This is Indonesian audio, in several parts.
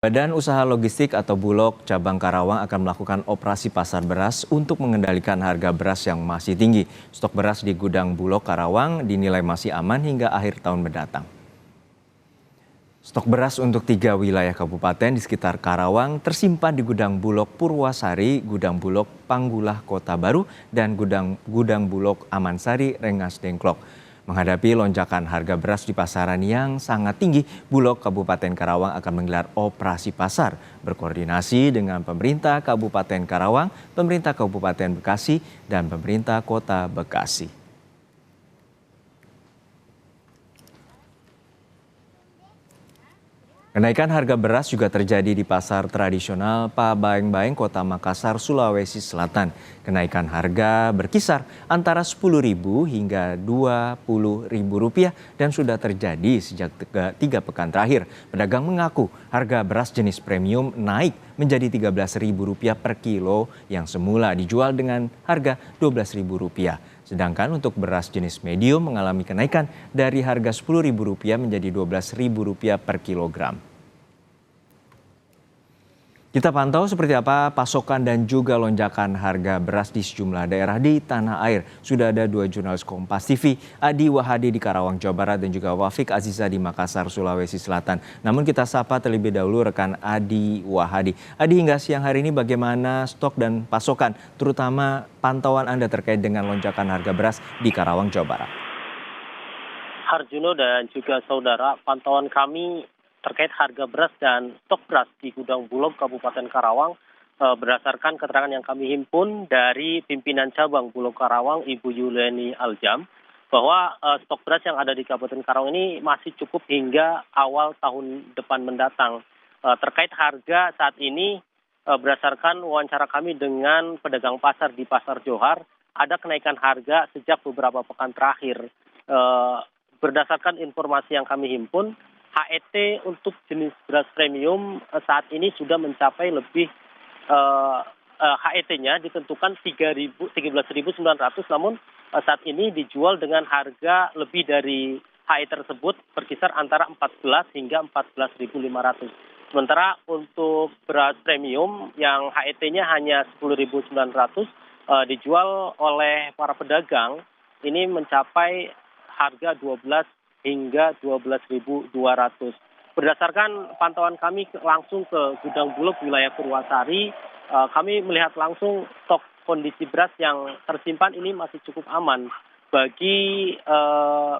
Badan Usaha Logistik atau Bulog Cabang Karawang akan melakukan operasi pasar beras untuk mengendalikan harga beras yang masih tinggi. Stok beras di gudang Bulog Karawang dinilai masih aman hingga akhir tahun mendatang. Stok beras untuk 3 wilayah kabupaten di sekitar Karawang tersimpan di gudang Bulog Purwasari, gudang Bulog Panggulah Kota Baru, dan gudang Bulog Amansari, Rengas Dengklok. Menghadapi lonjakan harga beras di pasaran yang sangat tinggi, Bulog Kabupaten Karawang akan menggelar operasi pasar berkoordinasi dengan pemerintah Kabupaten Karawang, pemerintah Kabupaten Bekasi, dan pemerintah Kota Bekasi. Kenaikan harga beras juga terjadi di pasar tradisional Pabaeng-Baeng, Kota Makassar, Sulawesi Selatan. Kenaikan harga berkisar antara Rp10.000 hingga Rp20.000 dan sudah terjadi sejak 3 pekan terakhir. Pedagang mengaku harga beras jenis premium naik menjadi Rp13.000 per kilo yang semula dijual dengan harga Rp12.000. Sedangkan untuk beras jenis medium mengalami kenaikan dari harga Rp10.000 menjadi Rp12.000 per kilogram. Kita pantau seperti apa pasokan dan juga lonjakan harga beras di sejumlah daerah di tanah air. Sudah ada 2 jurnalis Kompas TV, Adi Wahadi di Karawang, Jawa Barat, dan juga Wafik Aziza di Makassar, Sulawesi Selatan. Namun kita sapa terlebih dahulu rekan Adi Wahadi. Adi, hingga siang hari ini bagaimana stok dan pasokan, terutama pantauan Anda terkait dengan lonjakan harga beras di Karawang, Jawa Barat? Harjuno dan juga saudara, pantauan kami terkait harga beras dan stok beras di gudang Bulog Kabupaten Karawang berdasarkan keterangan yang kami himpun dari pimpinan cabang Bulog Karawang, Ibu Yuleni Aljam, bahwa stok beras yang ada di Kabupaten Karawang ini masih cukup hingga awal tahun depan mendatang. Terkait harga saat ini, berdasarkan wawancara kami dengan pedagang pasar di Pasar Johar, ada kenaikan harga sejak beberapa pekan terakhir. Berdasarkan informasi yang kami himpun, HET untuk jenis beras premium saat ini sudah mencapai lebih HET-nya ditentukan 13.900, namun saat ini dijual dengan harga lebih dari HET tersebut berkisar antara 14 hingga 14.500. Sementara untuk beras premium yang HET-nya hanya 10.900 dijual oleh para pedagang ini mencapai harga 12 hingga 12.200. Berdasarkan pantauan kami langsung ke gudang Bulog wilayah Purwasari, kami melihat langsung stok kondisi beras yang tersimpan ini masih cukup aman bagi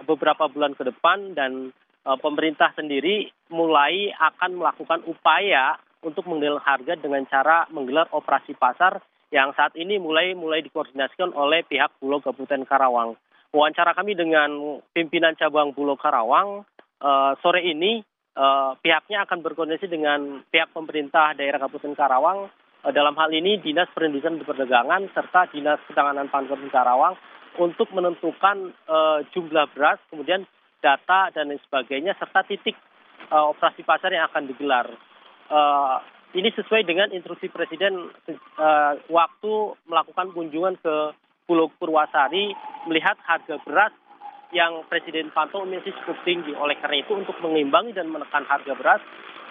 beberapa bulan ke depan, dan pemerintah sendiri mulai akan melakukan upaya untuk mengendalikan harga dengan cara menggelar operasi pasar yang saat ini mulai dikoordinasikan oleh pihak Bulog Kabupaten Karawang. Wawancara kami dengan pimpinan cabang Bulog Karawang sore ini, pihaknya akan berkoordinasi dengan pihak pemerintah daerah Kabupaten Karawang, dalam hal ini Dinas Perindustrian dan Perdagangan serta Dinas Ketahanan Pangan Kabupaten Karawang untuk menentukan jumlah beras, kemudian data dan lain sebagainya, serta titik operasi pasar yang akan digelar. Ini sesuai dengan instruksi Presiden waktu melakukan kunjungan ke Bulog Purwasari, melihat harga beras yang Presiden pantau masih cukup tinggi. Oleh karena itu, untuk mengimbangi dan menekan harga beras,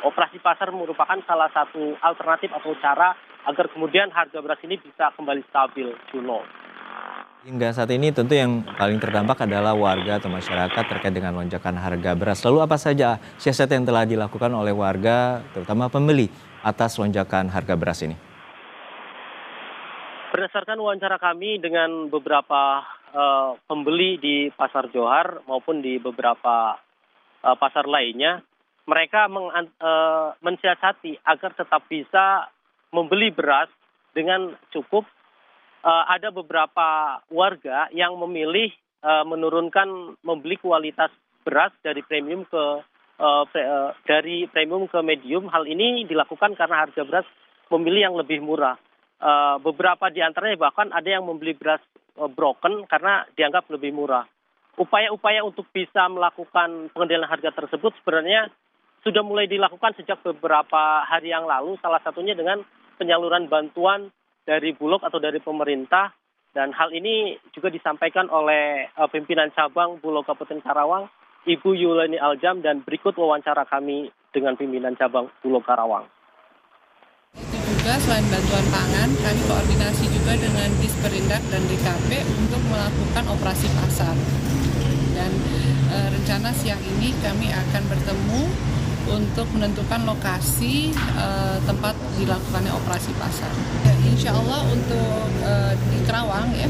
operasi pasar merupakan salah satu alternatif atau cara agar kemudian harga beras ini bisa kembali stabil, Juno. Hingga saat ini tentu yang paling terdampak adalah warga atau masyarakat terkait dengan lonjakan harga beras. Lalu apa saja siasat yang telah dilakukan oleh warga, terutama pembeli, atas lonjakan harga beras ini? Berdasarkan wawancara kami dengan beberapa pembeli di Pasar Johar maupun di beberapa pasar lainnya, mereka mensiasati agar tetap bisa membeli beras dengan cukup. Ada beberapa warga yang memilih menurunkan membeli kualitas beras dari premium ke medium. Hal ini dilakukan karena harga beras memilih yang lebih murah. Beberapa di antaranya bahkan ada yang membeli beras broken karena dianggap lebih murah. Upaya-upaya untuk bisa melakukan pengendalian harga tersebut sebenarnya sudah mulai dilakukan sejak beberapa hari yang lalu, salah satunya dengan penyaluran bantuan dari Bulog atau dari pemerintah, dan hal ini juga disampaikan oleh pimpinan cabang Bulog Kabupaten Karawang, Ibu Yuleni Aljam, dan berikut wawancara kami dengan pimpinan cabang Bulog Karawang. Juga selain bantuan pangan, kami koordinasi juga dengan Disperindak dan DKP untuk melakukan operasi pasar. Dan rencana siang ini kami akan bertemu untuk menentukan lokasi tempat dilakukannya operasi pasar. Ya, insya Allah untuk di Karawang ya,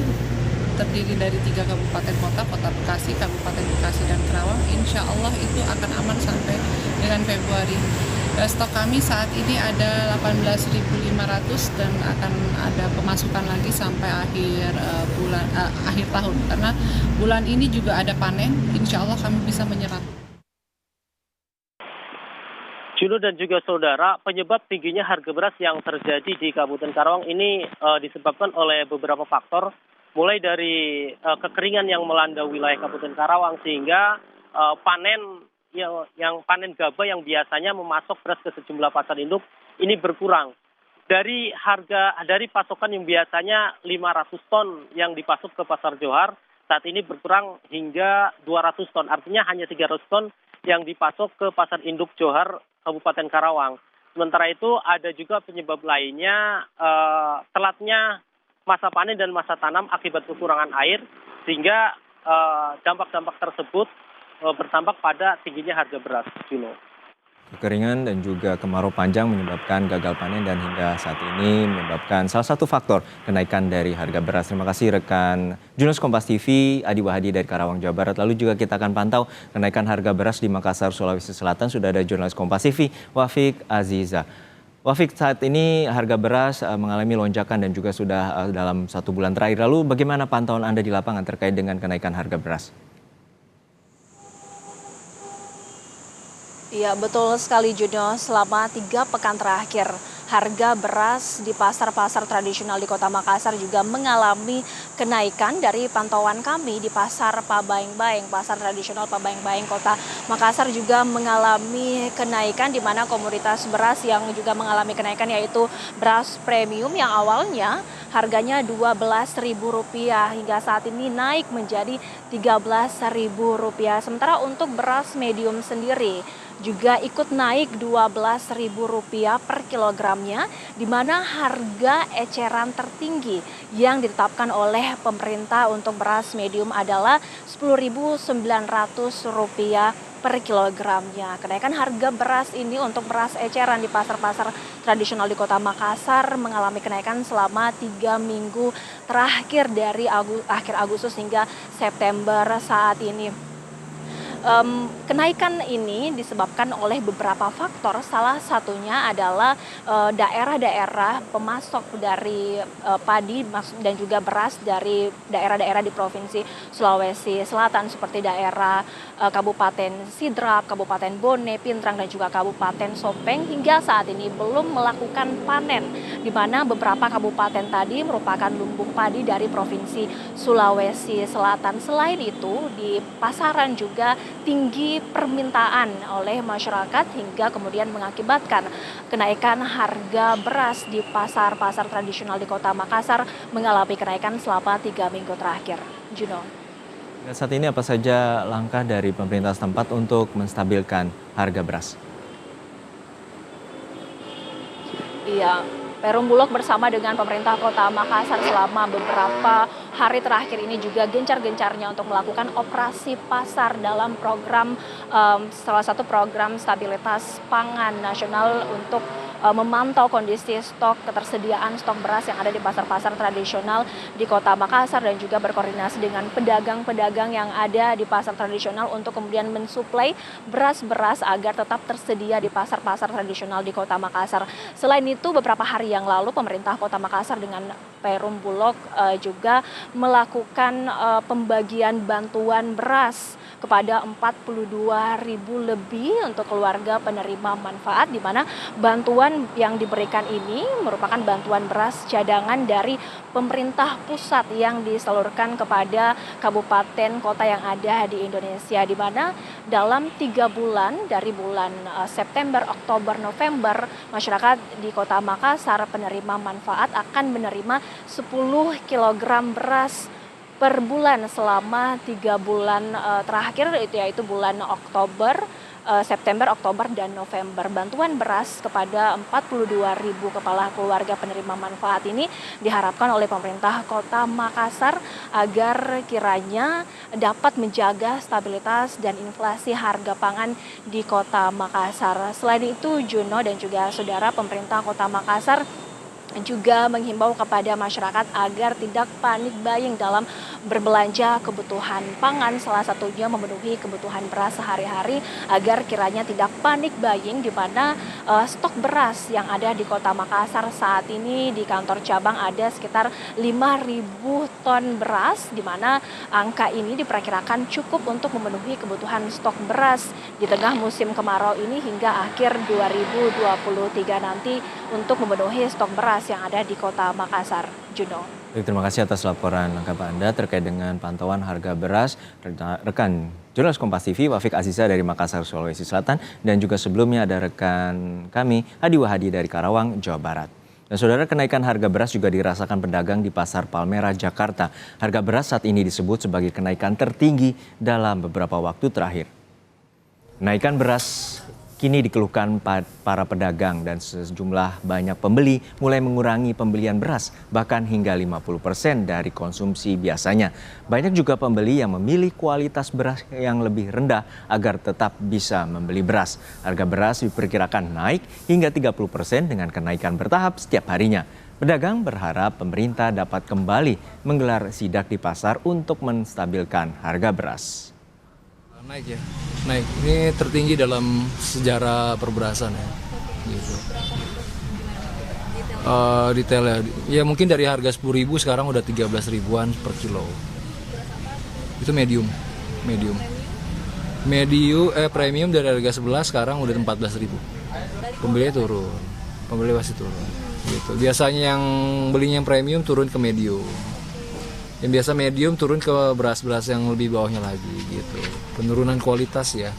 terdiri dari 3 kabupaten kota, Kota Bekasi, Kabupaten Bekasi, dan Karawang, insya Allah itu akan aman sampai dengan Februari. Stok kami saat ini ada 18.500 dan akan ada pemasukan lagi sampai akhir tahun, karena bulan ini juga ada panen, insya Allah kami bisa menyerap. Juno dan juga saudara, penyebab tingginya harga beras yang terjadi di Kabupaten Karawang ini disebabkan oleh beberapa faktor, mulai dari kekeringan yang melanda wilayah Kabupaten Karawang sehingga panen yang panen gabah yang biasanya memasok beras ke sejumlah pasar induk ini berkurang. Dari pasokan yang biasanya 500 ton yang dipasok ke pasar Johar, saat ini berkurang hingga 200 ton. Artinya hanya 300 ton yang dipasok ke pasar induk Johar Kabupaten Karawang. Sementara itu ada juga penyebab lainnya, telatnya masa panen dan masa tanam akibat kekurangan air, sehingga dampak-dampak tersebut bertambah pada tingginya harga beras, Juno. Kekeringan dan juga kemarau panjang menyebabkan gagal panen dan hingga saat ini menyebabkan salah satu faktor kenaikan dari harga beras. Terima kasih rekan jurnalis Kompas TV Adi Wahadi dari Karawang, Jawa Barat. Lalu juga kita akan pantau kenaikan harga beras di Makassar, Sulawesi Selatan. Sudah ada jurnalis Kompas TV Wafik Aziza. Wafik, saat ini harga beras mengalami lonjakan dan juga sudah dalam 1 bulan terakhir. Lalu bagaimana pantauan Anda di lapangan terkait dengan kenaikan harga beras? Iya, betul sekali Juno. Selama 3 pekan terakhir, harga beras di pasar-pasar tradisional di Kota Makassar juga mengalami kenaikan. Dari pantauan kami di pasar Pabaeng-Baeng, pasar tradisional Pabaeng-Baeng Kota Makassar juga mengalami kenaikan, di mana komoditas beras yang juga mengalami kenaikan yaitu beras premium yang awalnya harganya Rp12.000 hingga saat ini naik menjadi Rp13.000. Sementara untuk beras medium sendiri juga ikut naik Rp12.000 per kilogramnya, di mana harga eceran tertinggi yang ditetapkan oleh pemerintah untuk beras medium adalah Rp10.900 per kilogramnya. Kenaikan harga beras ini untuk beras eceran di pasar-pasar tradisional di Kota Makassar mengalami kenaikan selama 3 minggu terakhir dari akhir Agustus hingga September saat ini. Kenaikan ini disebabkan oleh beberapa faktor, salah satunya adalah daerah-daerah pemasok dari padi dan juga beras dari daerah-daerah di Provinsi Sulawesi Selatan seperti daerah Kabupaten Sidrap, Kabupaten Bone, Pintrang, dan juga Kabupaten Sopeng hingga saat ini belum melakukan panen, di mana beberapa kabupaten tadi merupakan lumbung padi dari Provinsi Sulawesi Selatan. Selain itu, di pasaran juga tinggi permintaan oleh masyarakat hingga kemudian mengakibatkan kenaikan harga beras di pasar-pasar tradisional di Kota Makassar mengalami kenaikan selama 3 minggu terakhir. Juno. Saat ini apa saja langkah dari pemerintah setempat untuk menstabilkan harga beras? Iya, Perum Bulog bersama dengan pemerintah Kota Makassar selama beberapa hari terakhir ini juga gencar-gencarnya untuk melakukan operasi pasar dalam program salah satu program stabilitas pangan nasional untuk memantau kondisi stok ketersediaan stok beras yang ada di pasar-pasar tradisional di Kota Makassar dan juga berkoordinasi dengan pedagang-pedagang yang ada di pasar tradisional untuk kemudian mensuplai beras-beras agar tetap tersedia di pasar-pasar tradisional di Kota Makassar. Selain itu, beberapa hari yang lalu pemerintah Kota Makassar dengan Perum Bulog juga melakukan pembagian bantuan beras kepada 42.000 lebih untuk keluarga penerima manfaat, di mana bantuan yang diberikan ini merupakan bantuan beras cadangan dari pemerintah pusat yang disalurkan kepada kabupaten kota yang ada di Indonesia, di mana dalam 3 bulan dari bulan September, Oktober, November, masyarakat di Kota Makassar penerima manfaat akan menerima 10 kg beras per bulan selama 3 bulan terakhir, yaitu bulan Oktober, September, Oktober, dan November. Bantuan beras kepada 42.000 kepala keluarga penerima manfaat ini diharapkan oleh pemerintah Kota Makassar agar kiranya dapat menjaga stabilitas dan inflasi harga pangan di Kota Makassar. Selain itu, Juno dan juga saudara, pemerintah Kota Makassar juga menghimbau kepada masyarakat agar tidak panik buying dalam berbelanja kebutuhan pangan, salah satunya memenuhi kebutuhan beras sehari-hari, agar kiranya tidak panik buying, di mana stok beras yang ada di Kota Makassar saat ini di kantor cabang ada sekitar 5.000 ton beras, di mana angka ini diperkirakan cukup untuk memenuhi kebutuhan stok beras di tengah musim kemarau ini hingga akhir 2023 nanti untuk memenuhi stok beras yang ada di Kota Makassar. Juno. Terima kasih atas laporan lengkap Anda terkait dengan pantauan harga beras. Rekan jurnalis Kompas TV Wafik Aziza dari Makassar, Sulawesi Selatan, dan juga sebelumnya ada rekan kami Hadi Wahadi dari Karawang, Jawa Barat. Dan saudara, kenaikan harga beras juga dirasakan pedagang di Pasar Palmerah, Jakarta. Harga beras saat ini disebut sebagai kenaikan tertinggi dalam beberapa waktu terakhir. Kenaikan beras kini dikeluhkan para pedagang dan sejumlah banyak pembeli mulai mengurangi pembelian beras, bahkan hingga 50% dari konsumsi biasanya. Banyak juga pembeli yang memilih kualitas beras yang lebih rendah agar tetap bisa membeli beras. Harga beras diperkirakan naik hingga 30% dengan kenaikan bertahap setiap harinya. Pedagang berharap pemerintah dapat kembali menggelar sidak di pasar untuk menstabilkan harga beras. Naik ya, naik. Ini tertinggi dalam sejarah perberasan ya. Gitu. Detailnya, ya mungkin dari harga 10.000 sekarang udah 13 ribuan per kilo. Itu medium. Premium dari harga 11 sekarang udah 14.000. Pembeli turun, pembeli pasti turun. Gitu. Biasanya yang belinya yang premium turun ke medium. Yang biasa medium turun ke beras-beras yang lebih bawahnya lagi gitu. Penurunan kualitas ya.